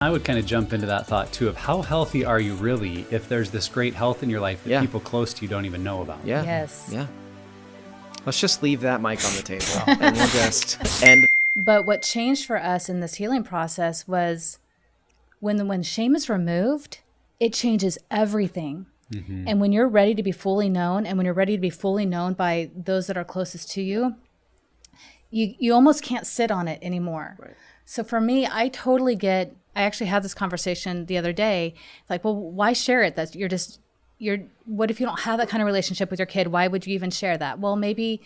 I would kind of jump into that thought too of how healthy are you really if there's this great health in your life that people close to you don't even know about? Yeah. Yes. Yeah. Let's just leave that mic on the table and we'll just end. But what changed for us in this healing process was when shame is removed, it changes everything. Mm-hmm. And when you're ready to be fully known, and when you're ready to be fully known by those that are closest to you, you almost can't sit on it anymore. Right. So for me, I actually had this conversation the other day. Like, well, why share it? That what if you don't have that kind of relationship with your kid? Why would you even share that? Well, maybe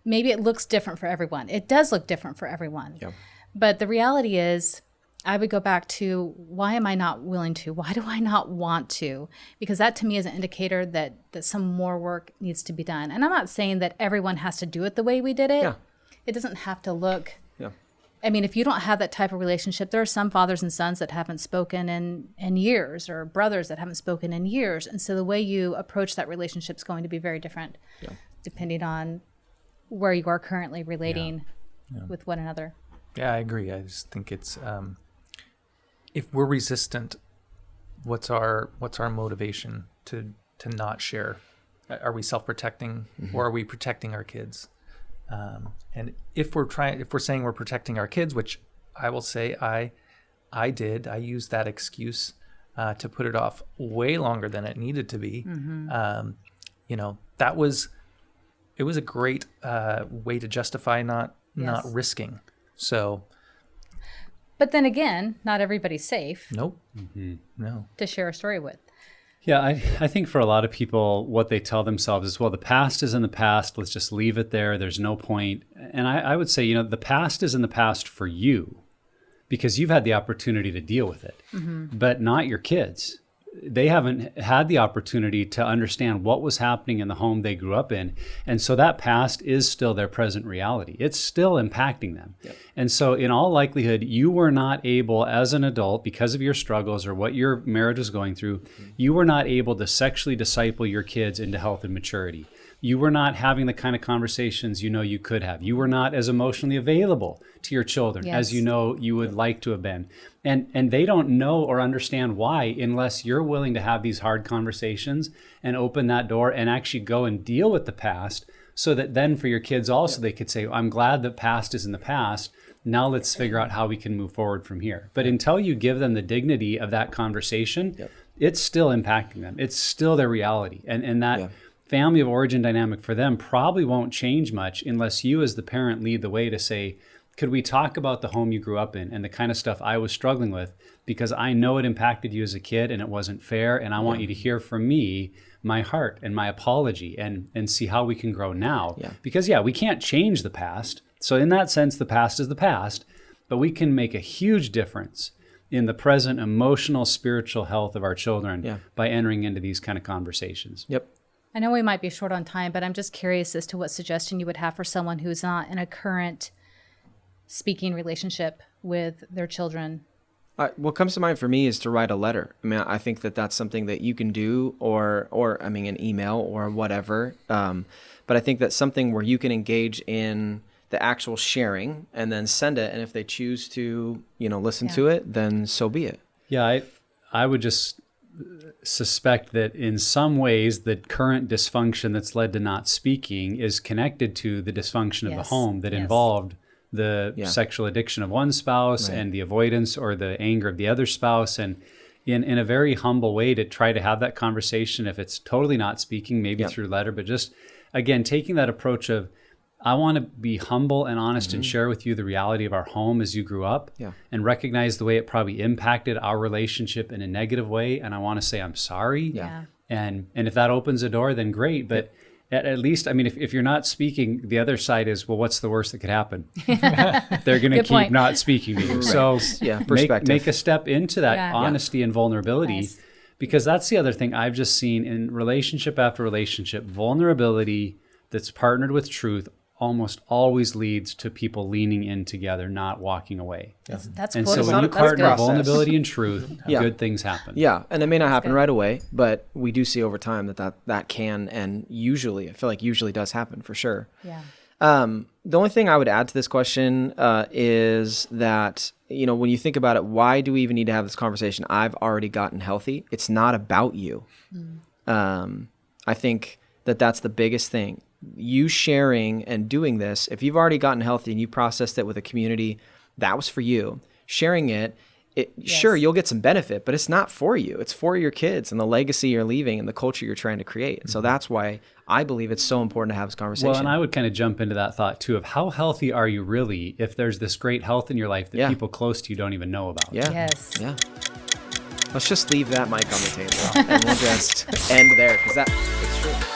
it looks different for everyone. It does look different for everyone. Yeah. But the reality is, I would go back to, why am I not willing to? Why do I not want to? Because that to me is an indicator that some more work needs to be done. And I'm not saying that everyone has to do it the way we did it. Yeah. It doesn't have to look. Yeah. I mean, if you don't have that type of relationship, there are some fathers and sons that haven't spoken in years, or brothers that haven't spoken in years. And so the way you approach that relationship is going to be very different, depending on where you are currently relating with one another. Yeah, I agree. I just think it's, if we're resistant, what's our motivation to not share? Are we self-protecting, or are we protecting our kids? And if we're saying we're protecting our kids, which I will say I used that excuse to put it off way longer than it needed to be. Mm-hmm. It was a great way to justify not risking. So, but then again, not everybody's safe. Nope. Mm-hmm. No. To share a story with. Yeah, I think for a lot of people, what they tell themselves is, well, the past is in the past. Let's just leave it there. There's no point. And I would say, the past is in the past for you because you've had the opportunity to deal with it, but not your kids. They haven't had the opportunity to understand what was happening in the home they grew up in. And so that past is still their present reality. It's still impacting them. Yep. And so in all likelihood, you were not able as an adult, because of your struggles or what your marriage was going through, you were not able to sexually disciple your kids into health and maturity. You were not having the kind of conversations you could have. You were not as emotionally available to your children as you would like to have been. And they don't know or understand why unless you're willing to have these hard conversations and open that door and actually go and deal with the past, so that then for your kids also they could say, I'm glad the past is in the past. Now let's figure out how we can move forward from here. But until you give them the dignity of that conversation, it's still impacting them. It's still their reality. And that family of origin dynamic for them probably won't change much unless you as the parent lead the way to say, could we talk about the home you grew up in and the kind of stuff I was struggling with? Because I know it impacted you as a kid and it wasn't fair. And I want you to hear from me my heart and my apology and see how we can grow now. Yeah. Because we can't change the past. So in that sense, the past is the past, but we can make a huge difference in the present emotional, spiritual health of our children by entering into these kind of conversations. Yep. I know we might be short on time, but I'm just curious as to what suggestion you would have for someone who's not in a current speaking relationship with their children. What comes to mind for me is to write a letter. I mean, I think that's something that you can do, or an email or whatever. But I think that's something where you can engage in the actual sharing and then send it. And if they choose to, listen to it, then so be it. Yeah, I would just suspect that in some ways the current dysfunction that's led to not speaking is connected to the dysfunction of the home that involved the sexual addiction of one spouse and the avoidance or the anger of the other spouse. And in a very humble way to try to have that conversation, if it's totally not speaking, maybe through letter, but just, again, taking that approach of, I want to be humble and honest and share with you the reality of our home as you grew up and recognize the way it probably impacted our relationship in a negative way. And I want to say, I'm sorry. Yeah. And if that opens a door, then great. But at least, I mean, if you're not speaking, the other side is, well, what's the worst that could happen? They're going to keep not speaking to you. So make a step into that honesty and vulnerability, because that's the other thing I've just seen in relationship after relationship. Vulnerability that's partnered with truth almost always leads to people leaning in together, not walking away. That's and quotable. so when you partner process. Vulnerability and truth, good things happen. Yeah, and it may not happen right away, but we do see over time that can and usually, I feel like usually does happen for sure. Yeah. The only thing I would add to this question is that, when you think about it, why do we even need to have this conversation? I've already gotten healthy. It's not about you. I think that that's the biggest thing. You sharing and doing this, if you've already gotten healthy and you processed it with a community, that was for you. Sharing it, sure, you'll get some benefit, but it's not for you. It's for your kids and the legacy you're leaving and the culture you're trying to create. And so that's why I believe it's so important to have this conversation. Well, and I would kind of jump into that thought too of how healthy are you really if there's this great health in your life that people close to you don't even know about? Yeah. Yes. Yeah. Let's just leave that mic on the table and we'll just end there because it's true.